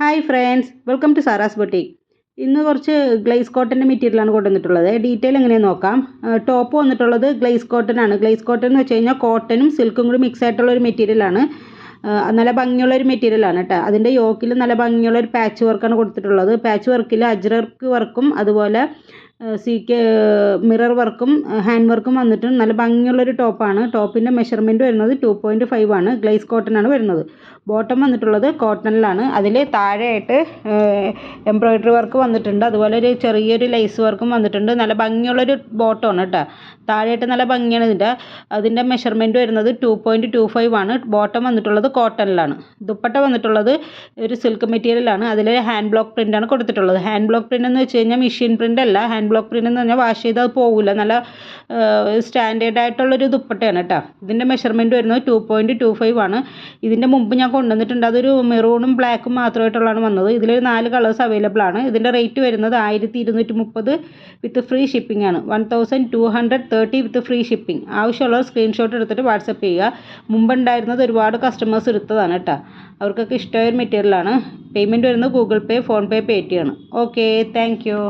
Hi friends, welcome to Sara's boutique. ഇന്ന് കുറച്ച് glaze കോട്ടൻ്റെ മെറ്റീരിയലാണ് കൊണ്ടുവന്നിട്ടുള്ളത്. ഡീറ്റെയിൽ എങ്ങനെയാണെന്ന് നോക്കാം. ടോപ്പ് വന്നിട്ടുള്ളത് ഗ്ലേസ് കോട്ടൺ ആണ്. ഗ്ലേസ് കോട്ടൺ എന്ന് വെച്ച് കഴിഞ്ഞാൽ കോട്ടനും സിൽക്കും കൂടി മിക്സ് ആയിട്ടുള്ള ഒരു മെറ്റീരിയലാണ്. നല്ല ഭംഗിയുള്ള ഒരു മെറ്റീരിയലാണ് കേട്ടോ. അതിൻ്റെ യോക്കിൽ നല്ല ഭംഗിയുള്ള ഒരു പാച്ച് വർക്കാണ് കൊടുത്തിട്ടുള്ളത്. പാച്ച് വർക്കിൽ അജ്രക്ക് വർക്കും അതുപോലെ മിറർ വർക്കും ഹാൻഡ് വർക്കും വന്നിട്ട് നല്ല ഭംഗിയുള്ളൊരു ടോപ്പാണ്. ടോപ്പിൻ്റെ മെഷർമെൻറ്റ് വരുന്നത് 2.5 ആണ്. ഗ്ലേസ് കോട്ടൺ ആണ് വരുന്നത്. ബോട്ടം വന്നിട്ടുള്ളത് കോട്ടണിലാണ്. അതിൽ താഴെയായിട്ട് എംബ്രോയ്ഡറി വർക്ക് വന്നിട്ടുണ്ട്. അതുപോലെ ഒരു ചെറിയൊരു ലേസ് വർക്കും വന്നിട്ടുണ്ട്. നല്ല ഭംഗിയുള്ളൊരു ബോട്ടമാണ് കേട്ടോ. താഴെയായിട്ട് നല്ല ഭംഗിയാണ് അതിൻ്റെ മെഷർമെൻറ്റ് വരുന്നത് 2.25 ആണ്. ബോട്ടം വന്നിട്ടുള്ളത് കോട്ടണിലാണ്. ദുപ്പട്ട വന്നിട്ടുള്ളത് ഒരു സിൽക്ക് മെറ്റീരിയലാണ്. അതിൽ ഹാൻഡ് ബ്ലോക്ക് പ്രിൻ്റാണ് കൊടുത്തിട്ടുള്ളത്. ഹാൻഡ് ബ്ലോക്ക് പ്രിൻ്റ് എന്ന് വെച്ച് കഴിഞ്ഞാൽ മെഷീൻ പ്രിൻ്റ് അല്ല. ഹാൻഡ് ബ്ലോക്ക് പ്രിൻ്റ് എന്ന് പറഞ്ഞാൽ വാഷ് ചെയ്താൽ പോകില്ല. നല്ല സ്റ്റാൻഡേർഡ് ആയിട്ടുള്ളൊരു ദുപ്പട്ടയാണ് കേട്ടോ. ഇതിൻ്റെ മെഷർമെൻറ്റ് വരുന്നത് 2.25 ആണ്. ഇതിൻ്റെ മുമ്പ് ഞാൻ കൊണ്ടുവന്നിട്ടുണ്ട്. അതൊരു മെറൂണും ബ്ലാക്കും മാത്രമായിട്ടുള്ളതാണ് വന്നത്. ഇതിൽ 4 കളേഴ്സ് അവൈലബിൾ ആണ്. ഇതിൻ്റെ റേറ്റ് വരുന്നത് 1230 വിത്ത് ഫ്രീ ഷിപ്പിംഗ് ആണ്. 1230 വിത്ത് ഫ്രീ ഷിപ്പിംഗ്. ആവശ്യമുള്ളവർ സ്ക്രീൻഷോട്ട് എടുത്തിട്ട് വാട്സപ്പ് ചെയ്യുക. മുമ്പുണ്ടായിരുന്നത് ഒരുപാട് കസ്റ്റമേഴ്സ് എടുത്തതാണ് കേട്ടോ. അവർക്കൊക്കെ ഇഷ്ടമായ ഒരു മെറ്റീരിയലാണ്. പേയ്മെൻറ്റ് വരുന്നത് ഗൂഗിൾ പേ, ഫോൺ പേ, പേടിഎം ആണ്. Okay, thank you.